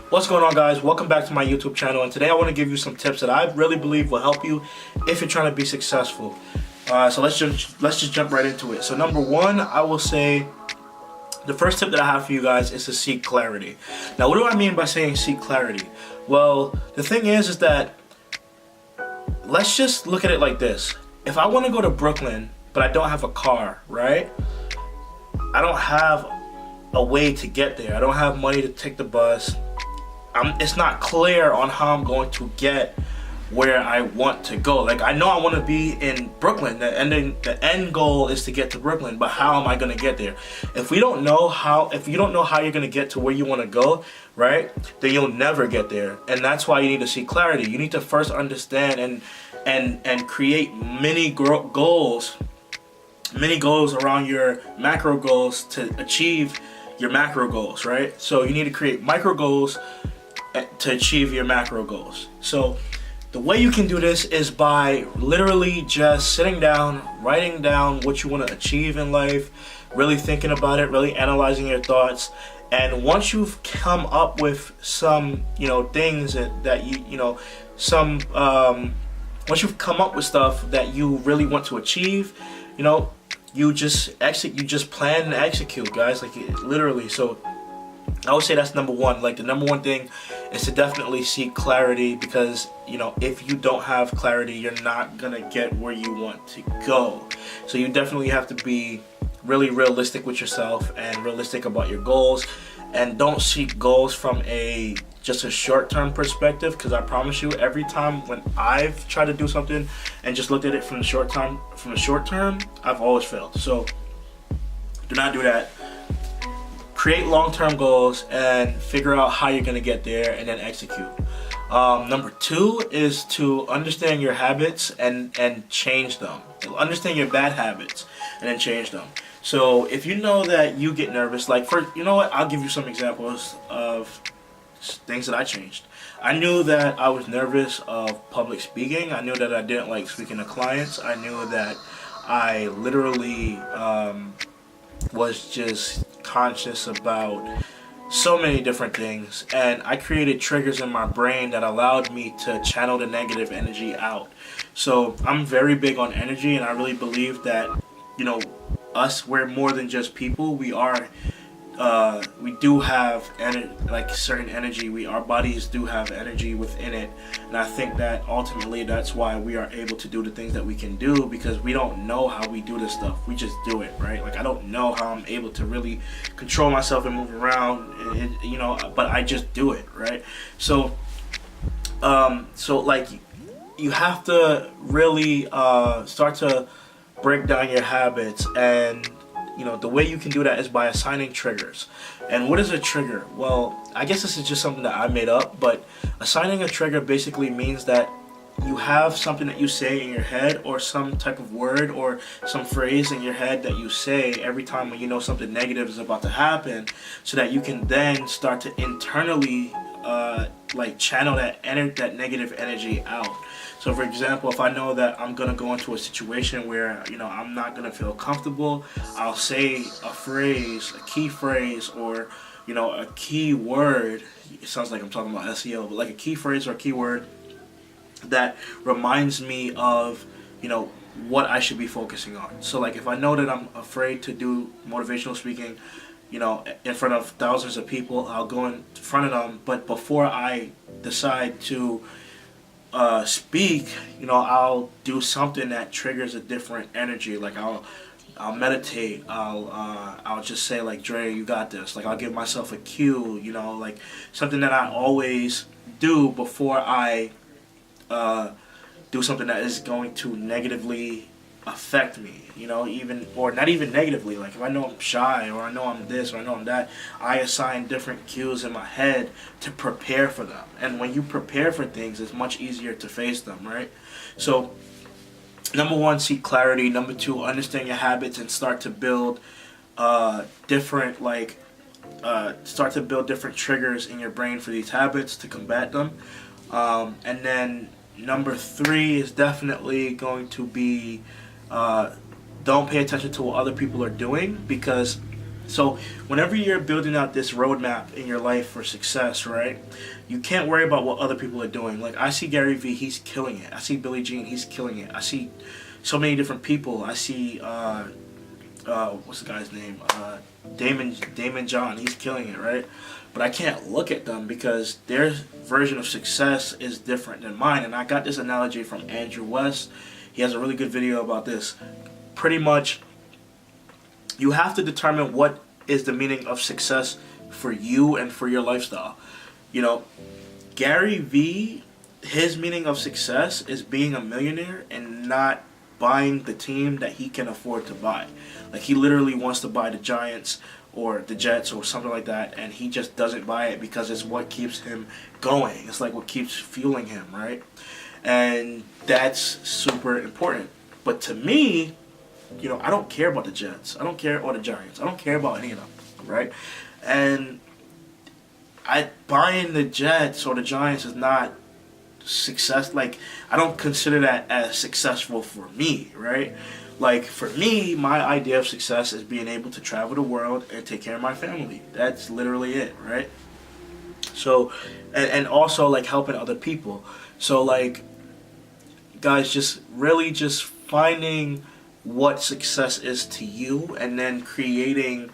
What's going on, guys? Welcome back to my YouTube channel, and today I want to give you some tips that I really believe will help you if you're trying to be successful. So let's just jump right into it. So number one, I will say the first tip that I have for you guys is to seek clarity. Now, what do I mean by saying seek clarity? Well, the thing is that let's just look at it like this. If I want to go to Brooklyn, but I don't have a car, right? I don't have a way to get there. I don't have money to take the bus. It's not clear on how I'm going to get where I want to go. Like, I know I want to be in Brooklyn. The end goal is to get to Brooklyn, but how am I going to get there? If you don't know how you're going to get to where you want to go, right, then you'll never get there. And that's why you need to see clarity. You need to first understand and create mini goals around your macro goals to achieve your macro goals, right? So you need to create micro goals to achieve your macro goals. So the way you can do this is by literally just sitting down, writing down what you want to achieve in life, really thinking about it, really analyzing your thoughts. And once you've come up with some, things that once you've come up with stuff that you really want to achieve, you just plan and execute, guys, like literally. So I would say that's number one. Like, the number one thing is to definitely seek clarity, because if you don't have clarity, you're not gonna get where you want to go. So you definitely have to be really realistic with yourself and realistic about your goals, and don't seek goals from just a short-term perspective, because I promise you, every time when I've tried to do something and just looked at it from the short term, I've always failed. So do not do that. Create long-term goals and figure out how you're going to get there, and then execute. Number two is to understand your habits and change them. Understand your bad habits and then change them. So if you know that you get nervous, like, I'll give you some examples of things that I changed. I knew that I was nervous of public speaking. I knew that I didn't like speaking to clients. I knew that I literally was just conscious about so many different things, and I created triggers in my brain that allowed me to channel the negative energy out. So I'm very big on energy, and I really believe that we're more than just people. We do have certain energy. Our bodies do have energy within it, and I think that ultimately that's why we are able to do the things that we can do, because we don't know how we do this stuff. We just do it, right? Like, I don't know how I'm able to really control myself and move around, but I just do it, right? So like, you have to really start to break down your habits, and the way you can do that is by assigning triggers. And what is a trigger? Well, I guess this is just something that I made up, but assigning a trigger basically means that you have something that you say in your head, or some type of word or some phrase in your head that you say every time when something negative is about to happen, so that you can then start to internally channel that negative energy out. So for example, if I know that I'm gonna go into a situation where I'm not gonna feel comfortable, I'll say a phrase, a key phrase, or a key word. It sounds like I'm talking about SEO, but like a key phrase or a key word that reminds me of what I should be focusing on. So like, if I know that I'm afraid to do motivational speaking in front of thousands of people, I'll go in front of them. But before I decide to speak, I'll do something that triggers a different energy. Like, I'll meditate. I'll just say, like, Dre, you got this. Like, I'll give myself a cue. Like something that I always do before I do something that is going to negatively affect me, or not even negatively. Like, if I know I'm shy, or I know I'm this, or I know I'm that, I assign different cues in my head to prepare for them. And when you prepare for things, it's much easier to face them, right? So number one, seek clarity. Number two, understand your habits and start to build different triggers in your brain for these habits to combat them. And then number three is definitely going to be don't pay attention to what other people are doing, because So whenever you're building out this roadmap in your life for success, right, you can't worry about what other people are doing. Like, I see Gary Vee, he's killing it. I see Billie Jean, he's killing it. I see so many different people. I see what's the guy's name? Damon John, he's killing it, right? But I can't look at them because their version of success is different than mine. And I got this analogy from Andrew West. He has a really good video about this. Pretty much, you have to determine what is the meaning of success for you and for your lifestyle. You know, Gary Vee, his meaning of success is being a millionaire and not buying the team that he can afford to buy. Like, he literally wants to buy the Giants or the Jets or something like that, and he just doesn't buy it because it's what keeps him going. It's like what keeps fueling him, right? And that's super important. But to me, you know, I don't care about the Jets. I don't care about the Giants. I don't care about any of them, right? And buying the Jets or the Giants is not success. Like, I don't consider that as successful for me, right? Like, for me, my idea of success is being able to travel the world and take care of my family. That's literally it, right? So, and also, like, helping other people. So, like, guys, just really just finding what success is to you and then creating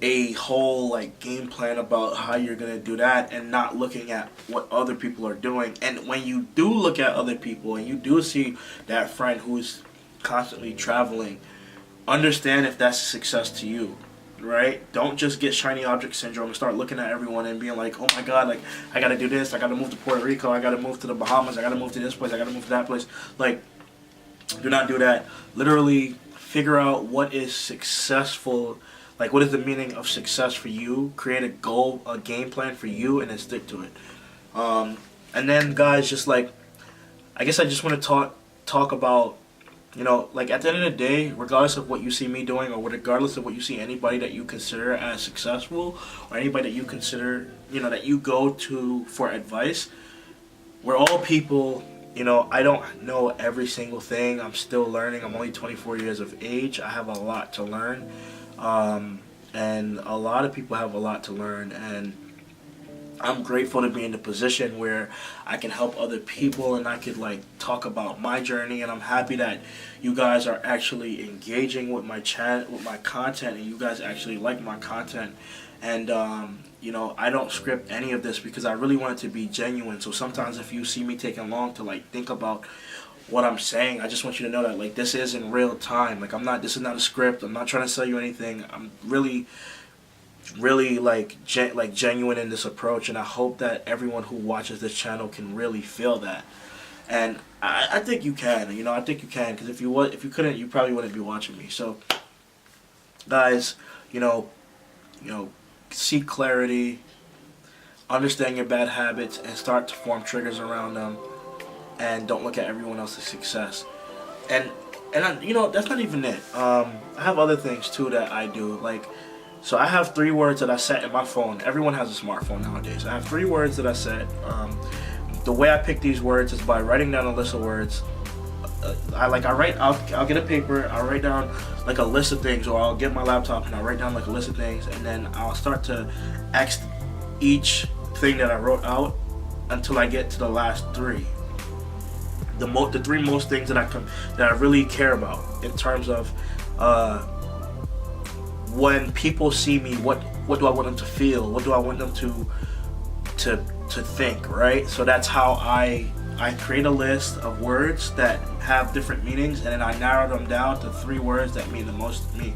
a whole, like, game plan about how you're going to do that and not looking at what other people are doing. And when you do look at other people and you do see that friend who's constantly traveling, understand if that's success to you, right? Don't just get shiny object syndrome and start looking at everyone and being like, oh my god, like, I gotta do this, I gotta move to Puerto Rico, I gotta move to the Bahamas, I gotta move to this place, I gotta move to that place. Like, do not do that. Literally figure out what is successful, like, what is the meaning of success for you, create a goal, a game plan for you, and then stick to it. And then, guys, just like, I guess I just want to talk about, you know, like, at the end of the day, regardless of what you see me doing or regardless of what you see anybody that you consider as successful or anybody that you consider, you know, that you go to for advice, we're all people. You know, I don't know every single thing. I'm still learning. I'm only 24 years of age. I have a lot to learn. And a lot of people have a lot to learn. And I'm grateful to be in the position where I can help other people and I could, like, talk about my journey. And I'm happy that you guys are actually engaging with my with my content, and you guys actually like my content. And you know, I don't script any of this because I really want it to be genuine. So sometimes if you see me taking long to, like, think about what I'm saying, I just want you to know that, like, this is in real time. Like, this is not a script. I'm not trying to sell you anything. I'm really like genuine in this approach, and I hope that everyone who watches this channel can really feel that. And I think you can. You know, I think you can, because if you couldn't, you probably wouldn't be watching me. So, guys, you know, seek clarity, understand your bad habits, and start to form triggers around them. And don't look at everyone else's success. And you know, that's not even it. I have other things too that I do. Like, so I have 3 words that I set in my phone. Everyone has a smartphone nowadays. I have 3 words that I set. The way I pick these words is by writing down a list of words. I'll get a paper, I'll write down, like, a list of things, or I'll get my laptop and I'll write down, like, a list of things, and then I'll start to ask each thing that I wrote out until I get to the last 3. The 3 most things that I really care about in terms of when people see me, what do I want them to feel? What do I want them to think, right? So that's how I create a list of words that have different meanings, and then I narrow them down to 3 words that mean the most to me.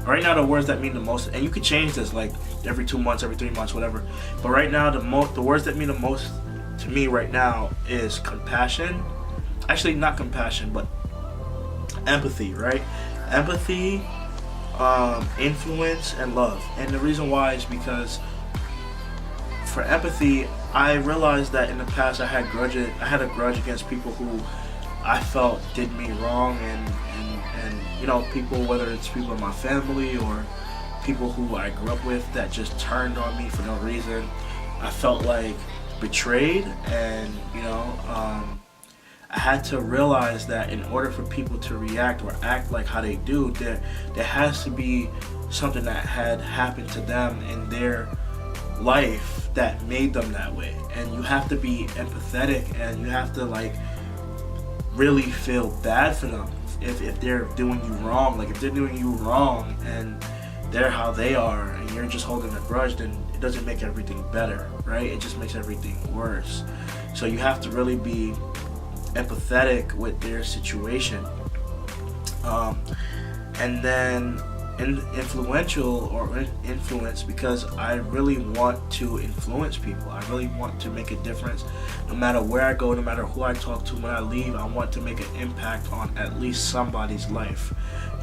Right now, the words that mean the most, and you could change this, like, every 2 months, every 3 months, whatever. But right now, the words that mean the most to me right now is compassion. Actually, not compassion, but empathy, right? Empathy, influence, and love. And the reason why is because for empathy, I realized that in the past I had a grudge against people who I felt did me wrong, and you know, people, whether it's people in my family or people who I grew up with that just turned on me for no reason. I felt like betrayed, and you know, I had to realize that in order for people to react or act like how they do, there has to be something that had happened to them in their life that made them that way. And you have to be empathetic, and you have to like really feel bad for them if they're doing you wrong. Like if they're doing you wrong and they're how they are and you're just holding a grudge, then it doesn't make everything better, right? It just makes everything worse. So you have to really be empathetic with their situation. And then influential or influence, because I really want to influence people. I really want to make a difference. No matter where I go, no matter who I talk to, when I leave, I want to make an impact on at least somebody's life,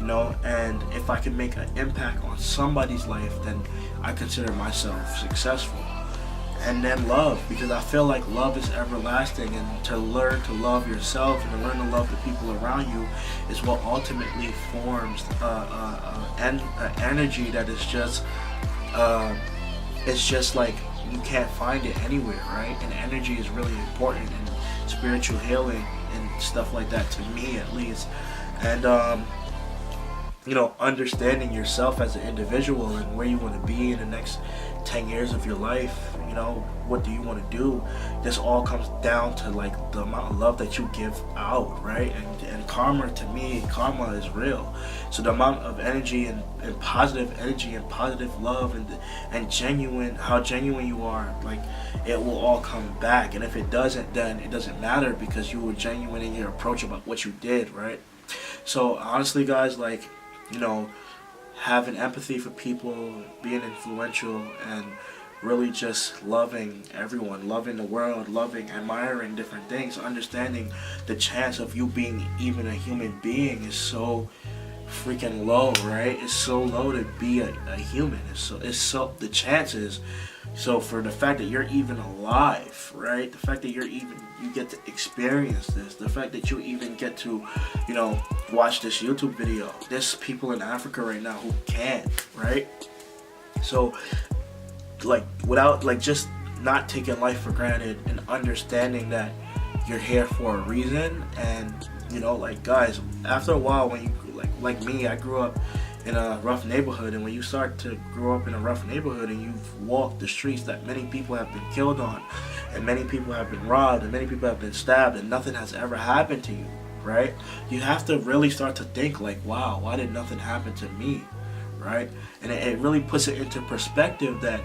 you know. And if I can make an impact on somebody's life, then I consider myself successful. And then love, because I feel like love is everlasting, and to learn to love yourself and to learn to love the people around you is what ultimately forms an energy that is just it's just like you can't find it anywhere, right? And energy is really important in spiritual healing and stuff like that, to me at least. And you know, understanding yourself as an individual and where you want to be in the next 10 years of your life, you know, what do you want to do? This all comes down to like the amount of love that you give out, right? And karma, to me, karma is real. So the amount of energy and positive energy and positive love and genuine, how genuine you are, like it will all come back. And if it doesn't, then it doesn't matter, because you were genuine in your approach about what you did, right? So honestly, guys, like, you know, having empathy for people, being influential, and really just loving everyone, loving the world, loving, admiring different things, understanding the chance of you being even a human being is so freaking low, right? It's so low to be a human. It's so the chances. So for the fact that you're even alive, right? The fact that you get to experience this, the fact that you even get to, you know, watch this YouTube video. There's people in Africa right now who can't, right? So like without like just not taking life for granted and understanding that you're here for a reason. And you know, like guys, after a while, when you like me, I grew up in a rough neighborhood, and when you start to grow up in a rough neighborhood and you've walked the streets that many people have been killed on, and many people have been robbed, and many people have been stabbed, and nothing has ever happened to you, right? You have to really start to think like, wow, why did nothing happen to me, right? And it really puts it into perspective that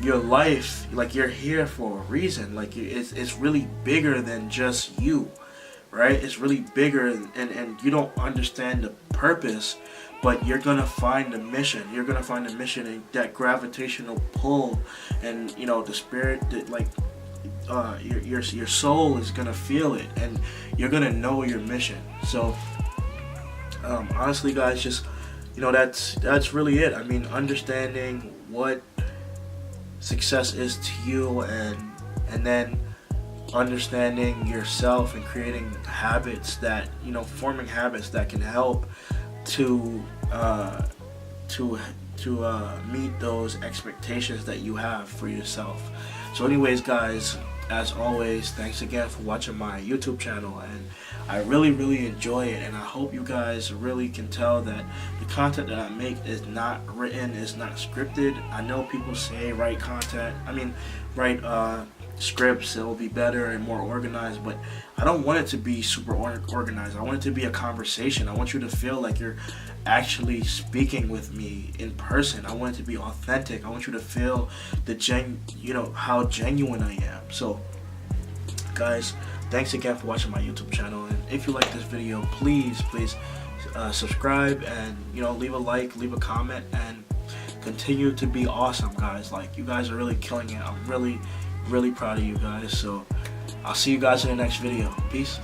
your life, like you're here for a reason. Like it's really bigger than just you, right? It's really bigger, and you don't understand the purpose, but you're gonna find the mission. You're gonna find the mission, and that gravitational pull, and you know, the spirit that like your soul is gonna feel it, and you're gonna know your mission. So honestly, guys, just, you know, that's really it. I mean, understanding what success is to you, and then understanding yourself and creating habits that, you know, forming habits that can help to meet those expectations that you have for yourself. So anyways, guys, as always, thanks again for watching my YouTube channel, and I really enjoy it, and I hope you guys really can tell that the content that I make is not written, is not scripted. I know people say write scripts, it will be better and more organized, but I don't want it to be super organized. I want it to be a conversation. I want you to feel like you're actually speaking with me in person. I want it to be authentic. I want you to feel how genuine I am. So guys, thanks again for watching my YouTube channel, and if you like this video, please subscribe, and you know, leave a like, leave a comment, and continue to be awesome, guys. Like, you guys are really killing it. I'm really proud of you guys. So I'll see you guys in the next video. Peace.